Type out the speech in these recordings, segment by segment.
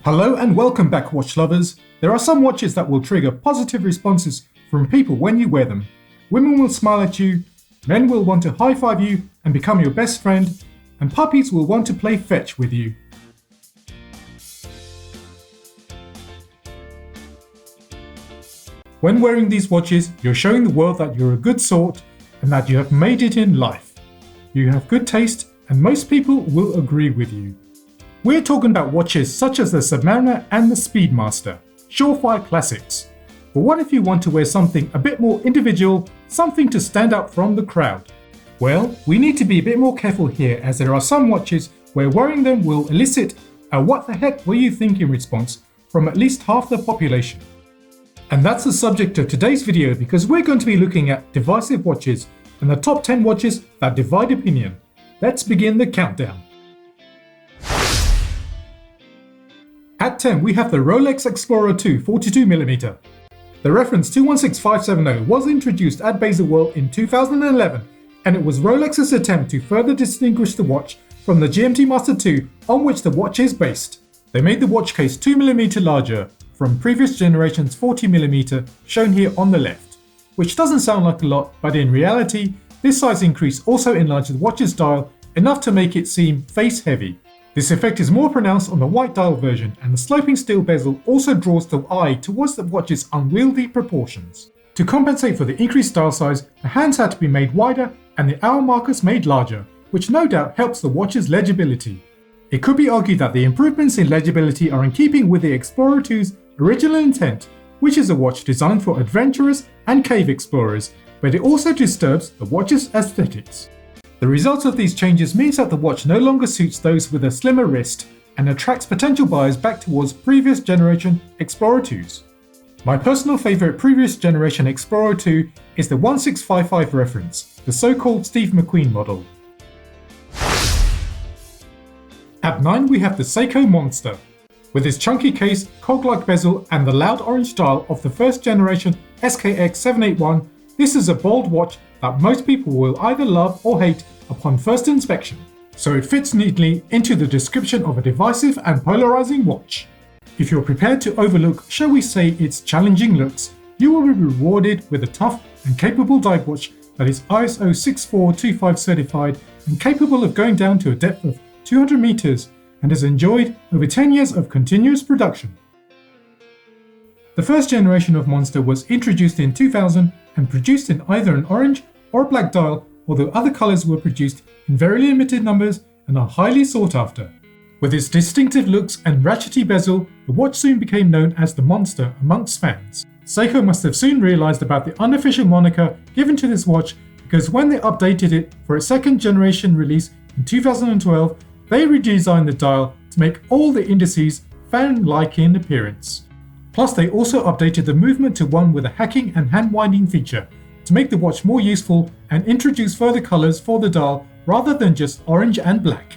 Hello and welcome back, watch lovers. There are some watches that will trigger positive responses from people when you wear them. Women will smile at you, men will want to high-five you and become your best friend, and puppies will want to play fetch with you. When wearing these watches, you're showing the world that you're a good sort and that you have made it in life. You have good taste and most people will agree with you. We're talking about watches such as the Submariner and the Speedmaster, surefire classics. But what if you want to wear something a bit more individual, something to stand out from the crowd? Well, we need to be a bit more careful here, as there are some watches where wearing them will elicit a "what the heck were you thinking" response from at least half the population. And that's the subject of today's video, because we're going to be looking at divisive watches and the top 10 watches that divide opinion. Let's begin the countdown. At 10 we have the Rolex Explorer 2 42mm. The reference 216570 was introduced at Baselworld in 2011, and it was Rolex's attempt to further distinguish the watch from the GMT Master 2 on which the watch is based. They made the watch case 2mm larger from previous generation's 40mm shown here on the left, which doesn't sound like a lot, but in reality this size increase also enlarged the watch's dial enough to make it seem face heavy. This effect is more pronounced on the white dial version, and the sloping steel bezel also draws the eye towards the watch's unwieldy proportions. To compensate for the increased dial size, the hands had to be made wider and the hour markers made larger, which no doubt helps the watch's legibility. It could be argued that the improvements in legibility are in keeping with the Explorer 2's original intent, which is a watch designed for adventurers and cave explorers, but it also disturbs the watch's aesthetics. The result of these changes means that the watch no longer suits those with a slimmer wrist and attracts potential buyers back towards previous generation Explorer 2s. My personal favourite previous generation Explorer 2 is the 1655 reference, the so-called Steve McQueen model. At 9 we have the Seiko Monster. With its chunky case, cog-like bezel and the loud orange dial of the first generation SKX 781, this is a bold watch that most people will either love or hate upon first inspection, so it fits neatly into the description of a divisive and polarizing watch. If you're prepared to overlook, shall we say, its challenging looks, you will be rewarded with a tough and capable dive watch that is ISO 6425 certified and capable of going down to a depth of 200 meters and has enjoyed over 10 years of continuous production. The first generation of Monster was introduced in 2000 and produced in either an orange or black dial, although other colours were produced in very limited numbers and are highly sought after. With its distinctive looks and ratchety bezel, the watch soon became known as the Monster amongst fans. Seiko must have soon realised about the unofficial moniker given to this watch, because when they updated it for its second generation release in 2012, they redesigned the dial to make all the indices fan-like in appearance. Plus they also updated the movement to one with a hacking and hand-winding feature to make the watch more useful and introduce further colours for the dial rather than just orange and black.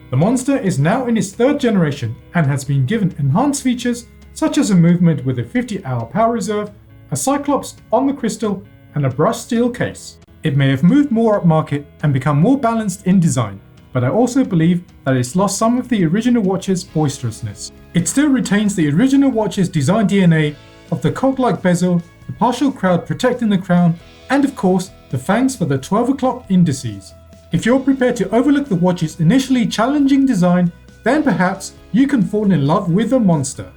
The Monster is now in its third generation and has been given enhanced features such as a movement with a 50-hour power reserve, a cyclops on the crystal and a brushed steel case. It may have moved more upmarket and become more balanced in design, but I also believe that it's lost some of the original watch's boisterousness. It still retains the original watch's design DNA of the cog-like bezel, the partial crowd protecting the crown, and of course the fangs for the 12 o'clock indices. If you're prepared to overlook the watch's initially challenging design, then perhaps you can fall in love with the Monster.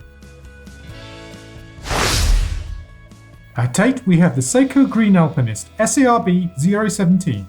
At 8 we have the Seiko Green Alpinist SARB 017.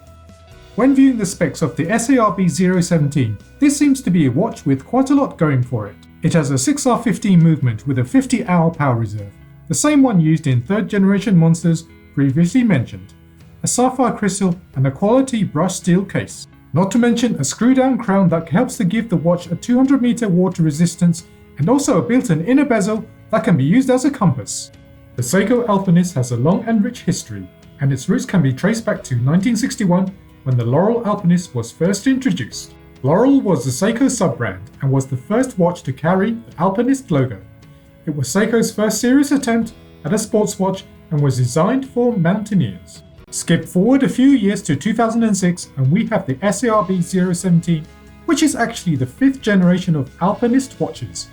When viewing the specs of the SARB 017, this seems to be a watch with quite a lot going for it. It has a 6R15 movement with a 50-hour power reserve, the same one used in third generation Monsters previously mentioned, a sapphire crystal and a quality brushed steel case. Not to mention a screw-down crown that helps to give the watch a 200 meter water resistance, and also a built-in inner bezel that can be used as a compass. The Seiko Alpinist has a long and rich history, and its roots can be traced back to 1961 when the LAUREL Alpinist was first introduced. LAUREL was the Seiko sub-brand and was the first watch to carry the Alpinist logo. It was Seiko's first serious attempt at a sports watch and was designed for mountaineers. Skip forward a few years to 2006 and we have the SARB 017 which is actually the 5th generation of Alpinist watches.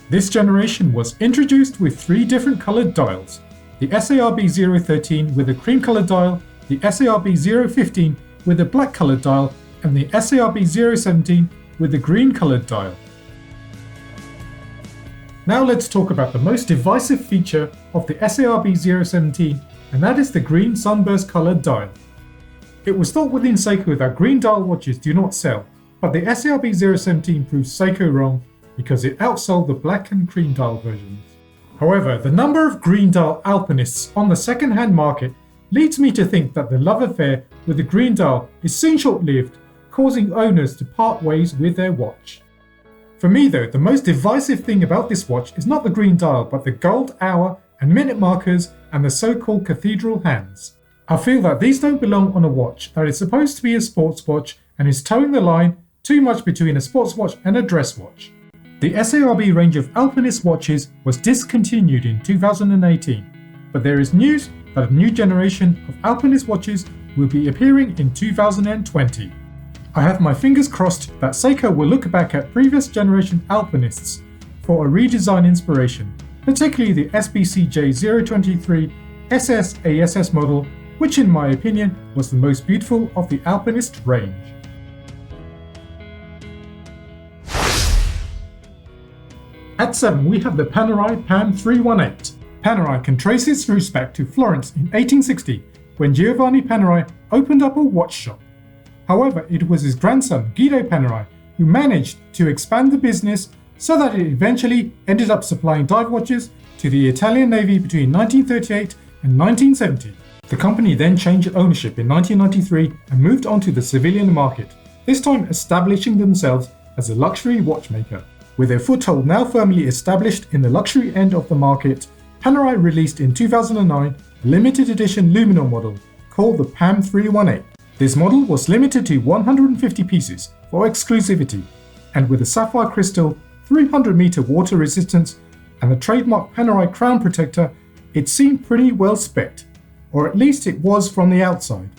This generation was introduced with 3 different coloured dials, the SARB 013 with a cream coloured dial, the SARB 015 with a black coloured dial, and the SARB 017 with a green coloured dial. Now let's talk about the most divisive feature of the SARB 017, and that is the green sunburst coloured dial. It was thought within Seiko that green dial watches do not sell, but the SARB 017 proves Seiko wrong because it outsold the black and cream dial versions. However, the number of green dial Alpinists on the second-hand market leads me to think that the love affair with the green dial is soon short-lived, causing owners to part ways with their watch. For me though, the most divisive thing about this watch is not the green dial but the gold hour and minute markers and the so-called cathedral hands. I feel that these don't belong on a watch that is supposed to be a sports watch and is towing the line too much between a sports watch and a dress watch. The SARB range of Alpinist watches was discontinued in 2018, but there is news that a new generation of Alpinist watches will be appearing in 2020. I have my fingers crossed that Seiko will look back at previous generation Alpinists for a redesign inspiration, particularly the SBCJ 023 SS-ASS model, which in my opinion was the most beautiful of the Alpinist range. At 7 we have the Panerai Pam 318. Panerai can trace its roots back to Florence in 1860 when Giovanni Panerai opened up a watch shop. However, it was his grandson Guido Panerai who managed to expand the business so that it eventually ended up supplying dive watches to the Italian Navy between 1938 and 1970. The company then changed ownership in 1993 and moved on to the civilian market, this time establishing themselves as a luxury watchmaker. With their foothold now firmly established in the luxury end of the market, Panerai released in 2009 a limited edition luminol model called the Pam 318. This model was limited to 150 pieces for exclusivity, and with a sapphire crystal, 300-meter water resistance, and the trademark Panerai crown protector, it seemed pretty well spec'd, or at least it was from the outside.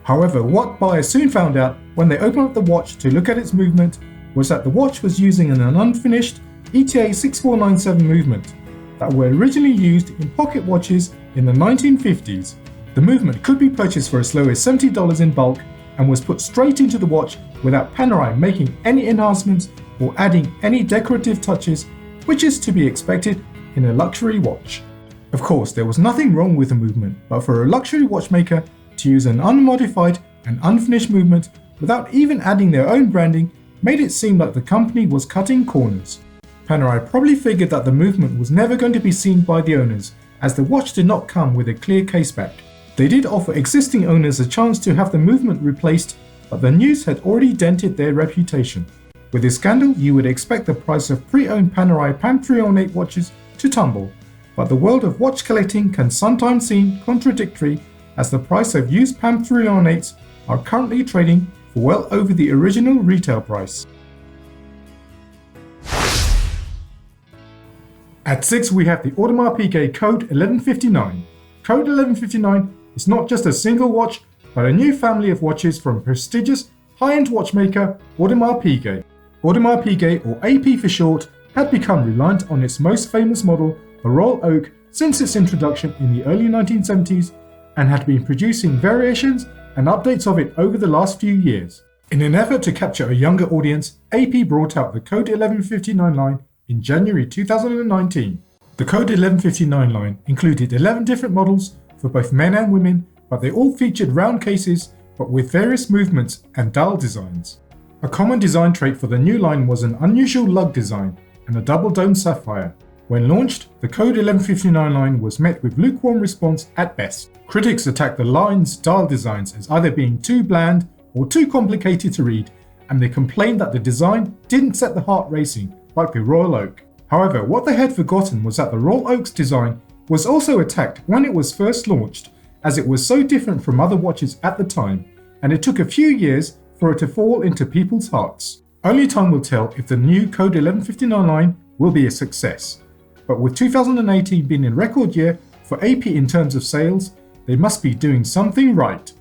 However, what buyers soon found out when they opened up the watch to look at its movement was that the watch was using an unfinished ETA 6497 movement that were originally used in pocket watches in the 1950s. The movement could be purchased for as low as $70 in bulk and was put straight into the watch without Panerai making any enhancements or adding any decorative touches, which is to be expected in a luxury watch. Of course, there was nothing wrong with the movement, but for a luxury watchmaker to use an unmodified and unfinished movement without even adding their own branding made it seem like the company was cutting corners. Panerai probably figured that the movement was never going to be seen by the owners, as the watch did not come with a clear caseback. They did offer existing owners a chance to have the movement replaced, but the news had already dented their reputation. With this scandal, you would expect the price of pre-owned Panerai Pam 318 watches to tumble, but the world of watch collecting can sometimes seem contradictory, as the price of used Pam 318s are currently trading for well over the original retail price. At 6 we have the Audemars Piguet Code 1159. Code 1159 is not just a single watch, but a new family of watches from prestigious high-end watchmaker Audemars Piguet. Audemars Piguet, or AP for short, had become reliant on its most famous model, the Royal Oak, since its introduction in the early 1970s, and had been producing variations and updates of it over the last few years. In an effort to capture a younger audience, AP brought out the Code 1159 line in January 2019. The Code 1159 line included 11 different models for both men and women, but they all featured round cases but with various movements and dial designs. A common design trait for the new line was an unusual lug design and a double-dome sapphire. When launched, the Code 1159 line was met with lukewarm response at best. Critics attacked the line's dial designs as either being too bland or too complicated to read, and they complained that the design didn't set the heart racing like the Royal Oak. However, what they had forgotten was that the Royal Oak's design was also attacked when it was first launched, as it was so different from other watches at the time, and it took a few years for it to fall into people's hearts. Only time will tell if the new Code 1159 line will be a success. But with 2018 being a record year for AP in terms of sales, they must be doing something right.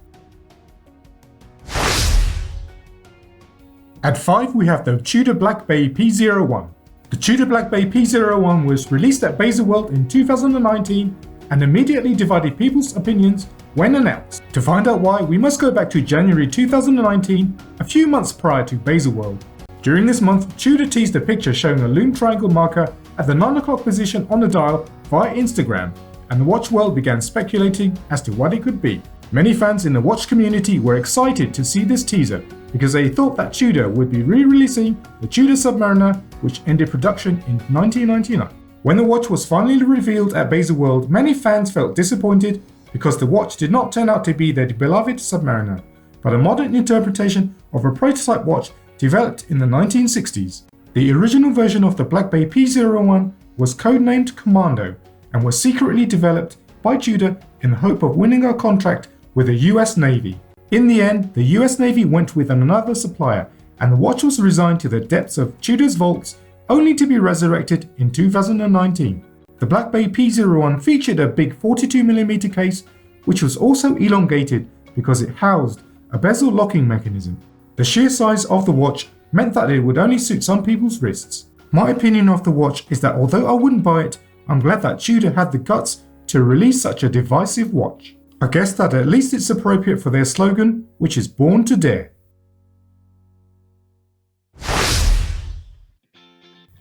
At 5 we have the TUDOR Black Bay P01. The TUDOR Black Bay P01 was released at Baselworld in 2019 and immediately divided people's opinions when announced. To find out why, we must go back to January 2019, a few months prior to Baselworld. During this month, TUDOR teased a picture showing a lume triangle marker at the 9 o'clock position on the dial via Instagram, and the watch world began speculating as to what it could be. Many fans in the watch community were excited to see this teaser because they thought that TUDOR would be re-releasing the TUDOR Submariner, which ended production in 1999. When the watch was finally revealed at Baselworld, many fans felt disappointed because the watch did not turn out to be their beloved Submariner, but a modern interpretation of a prototype watch developed in the 1960s. The original version of the Black Bay P01 was codenamed Commando and was secretly developed by TUDOR in the hope of winning a contract with the US Navy. In the end, the US Navy went with another supplier, and the watch was resigned to the depths of TUDOR's vaults, only to be resurrected in 2019. The Black Bay P01 featured a big 42mm case, which was also elongated because it housed a bezel locking mechanism. The sheer size of the watch meant that it would only suit some people's wrists. My opinion of the watch is that although I wouldn't buy it, I'm glad that TUDOR had the guts to release such a divisive watch. I guess that at least it's appropriate for their slogan, which is Born to Dare.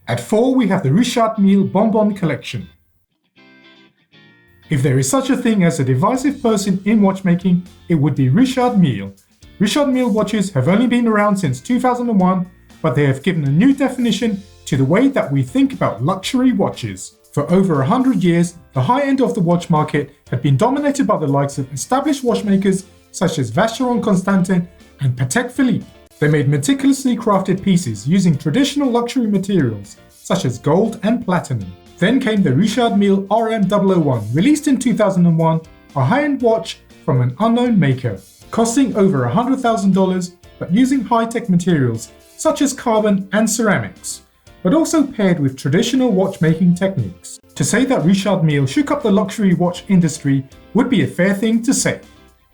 At 4 we have the Richard Mille Bonbon collection. If there is such a thing as a divisive person in watchmaking, it would be Richard Mille. Richard Mille watches have only been around since 2001, but they have given a new definition to the way that we think about luxury watches. For over 100 years, the high end of the watch market had been dominated by the likes of established watchmakers such as Vacheron Constantin and Patek Philippe. They made meticulously crafted pieces using traditional luxury materials such as gold and platinum. Then came the Richard Mille RM001, released in 2001, a high-end watch from an unknown maker, costing over $100,000 but using high-tech materials such as carbon and ceramics, but also paired with traditional watchmaking techniques. To say that Richard Mille shook up the luxury watch industry would be a fair thing to say.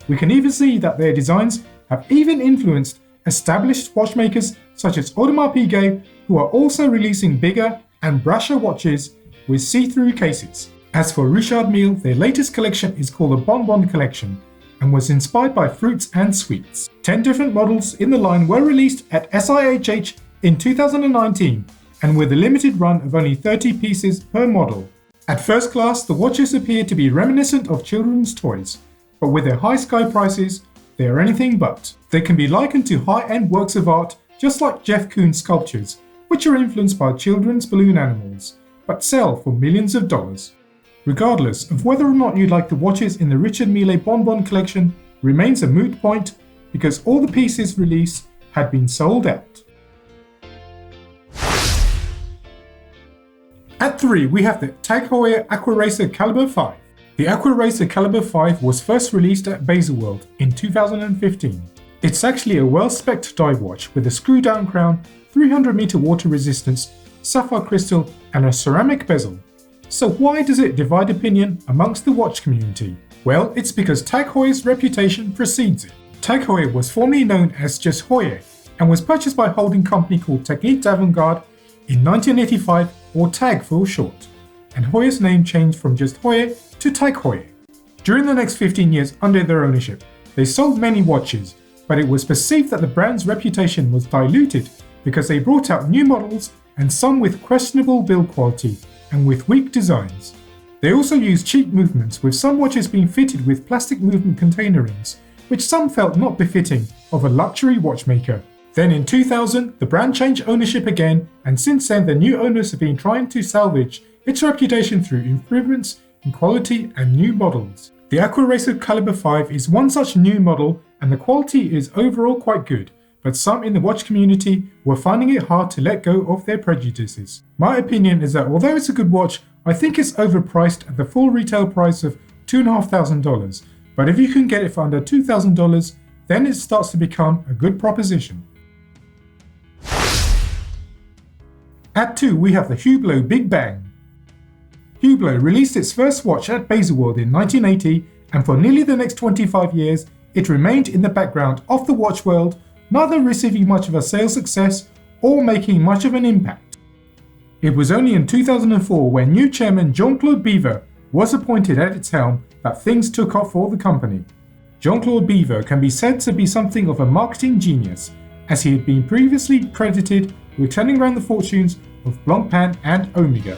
We can even see that their designs have even influenced established watchmakers such as Audemars Piguet, who are also releasing bigger and brasher watches with see-through cases. As for Richard Mille, their latest collection is called the Bonbon collection and was inspired by fruits and sweets. 10 different models in the line were released at SIHH in 2019 and with a limited run of only 30 pieces per model. At first glance, the watches appear to be reminiscent of children's toys, but with their high sky prices, they are anything but. They can be likened to high-end works of art, just like Jeff Koons sculptures, which are influenced by children's balloon animals, but sell for millions of dollars. Regardless of whether or not you like the watches in the Richard Mille Bonbon collection remains a moot point because all the pieces released had been sold out. At 3 we have the TAG Heuer Aquaracer Caliber 5. The Aquaracer Caliber 5 was first released at Baselworld in 2015. It's actually a well-spec'd dive watch with a screw-down crown, 300-meter water resistance, sapphire crystal and a ceramic bezel. So why does it divide opinion amongst the watch community? Well, it's because TAG Heuer's reputation precedes it. TAG Heuer was formerly known as just Heuer and was purchased by a holding company called Technique d'Avant-Garde in 1985, or TAG for short, and Heuer's name changed from just Heuer to TAG Heuer. During the next 15 years under their ownership, they sold many watches, but it was perceived that the brand's reputation was diluted because they brought out new models and some with questionable build quality and with weak designs. They also used cheap movements, with some watches being fitted with plastic movement container rings, which some felt not befitting of a luxury watchmaker. Then in 2000, the brand changed ownership again, and since then the new owners have been trying to salvage its reputation through improvements in quality and new models. The Aquaracer Caliber 5 is one such new model, and the quality is overall quite good, but some in the watch community were finding it hard to let go of their prejudices. My opinion is that although it's a good watch, I think it's overpriced at the full retail price of $2,500, but if you can get it for under $2,000, then it starts to become a good proposition. At 2 we have the Hublot Big Bang. Hublot released its first watch at Baselworld in 1980, and for nearly the next 25 years it remained in the background of the watch world, neither receiving much of a sales success or making much of an impact. It was only in 2004 when new chairman Jean-Claude BIVER was appointed at its helm that things took off for the company. Jean-Claude BIVER can be said to be something of a marketing genius, as he had been previously credited with turning around the fortunes of Blancpain and Omega.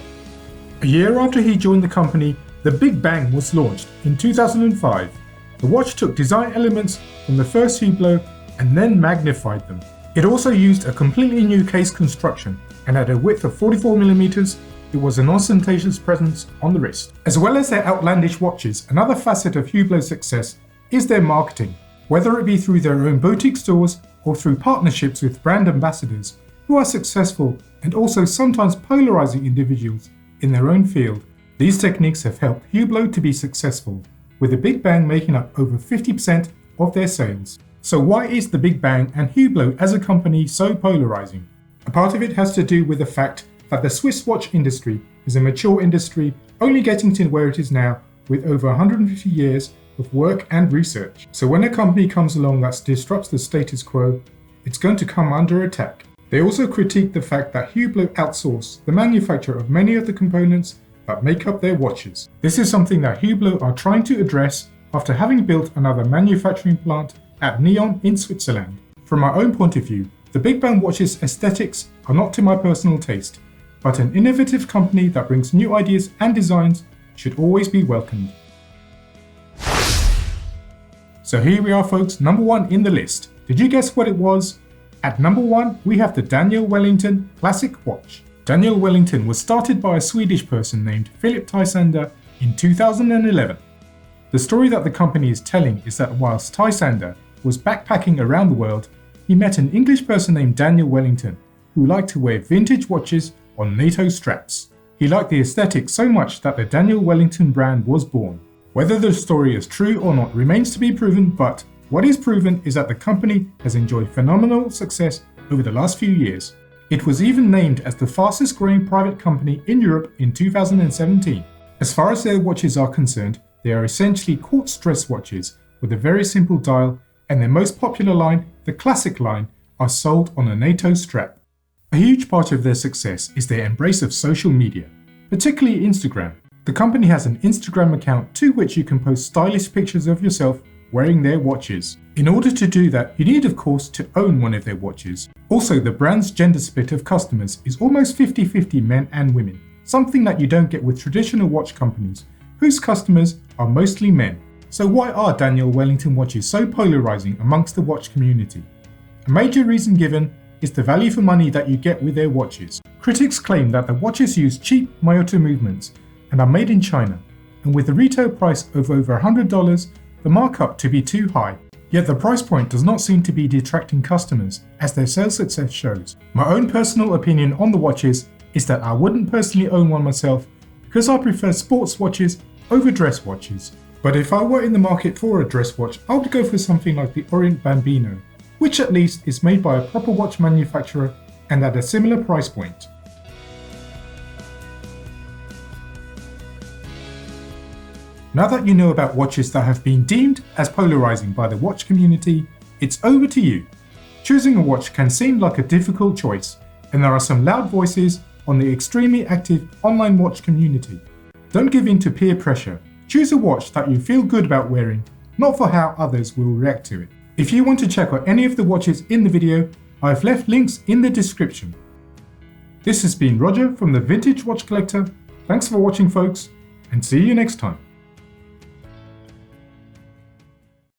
A year after he joined the company, the Big Bang was launched in 2005. The watch took design elements from the first Hublot and then magnified them. It also used a completely new case construction, and at a width of 44mm, it was an ostentatious presence on the wrist. As well as their outlandish watches, another facet of Hublot's success is their marketing, whether it be through their own boutique stores or through partnerships with brand ambassadors who are successful and also sometimes polarizing individuals in their own field. These techniques have helped Hublot to be successful, with the Big Bang making up over 50% of their sales. So why is the Big Bang and Hublot as a company so polarizing? A part of it has to do with the fact that the Swiss watch industry is a mature industry, only getting to where it is now with over 150 years of work and research. So when a company comes along that disrupts the status quo, it's going to come under attack. They also critique the fact that Hublot outsourced the manufacture of many of the components that make up their watches. This is something that Hublot are trying to address after having built another manufacturing plant at Nyon in Switzerland. From my own point of view, the Big Bang watch's aesthetics are not to my personal taste, but an innovative company that brings new ideas and designs should always be welcomed. So here we are folks, number 1 in the list. Did you guess what it was? At number 1 we have the Daniel Wellington Classic Watch. Daniel Wellington was started by a Swedish person named Philip Tysander in 2011. The story that the company is telling is that whilst Tysander was backpacking around the world, he met an English person named Daniel Wellington who liked to wear vintage watches on NATO straps. He liked the aesthetic so much that the Daniel Wellington brand was born. Whether the story is true or not remains to be proven, but what is proven is that the company has enjoyed phenomenal success over the last few years. It was even named as the fastest growing private company in Europe in 2017. As far as their watches are concerned, they are essentially quartz dress watches with a very simple dial, and their most popular line, the Classic line, are sold on a NATO strap. A huge part of their success is their embrace of social media, particularly Instagram. The company has an Instagram account to which you can post stylish pictures of yourself wearing their watches. In order to do that, you need of course to own one of their watches. Also, the brand's gender split of customers is almost 50-50 men and women, something that you don't get with traditional watch companies, whose customers are mostly men. So why are Daniel Wellington watches so polarizing amongst the watch community? A major reason given is the value for money that you get with their watches. Critics claim that the watches use cheap Myoto movements and are made in China, and with the retail price of over $100, the markup to be too high. Yet the price point does not seem to be detracting customers, as their sales success shows. My own personal opinion on the watches is that I wouldn't personally own one myself because I prefer sports watches over dress watches. But if I were in the market for a dress watch, I would go for something like the Orient Bambino, which at least is made by a proper watch manufacturer and at a similar price point. Now that you know about watches that have been deemed as polarizing by the watch community, it's over to you. Choosing a watch can seem like a difficult choice, and there are some loud voices on the extremely active online watch community. Don't give in to peer pressure. Choose a watch that you feel good about wearing, not for how others will react to it. If you want to check out any of the watches in the video, I've left links in the description. This has been Roger from the Vintage Watch Collector. Thanks for watching folks, and see you next time.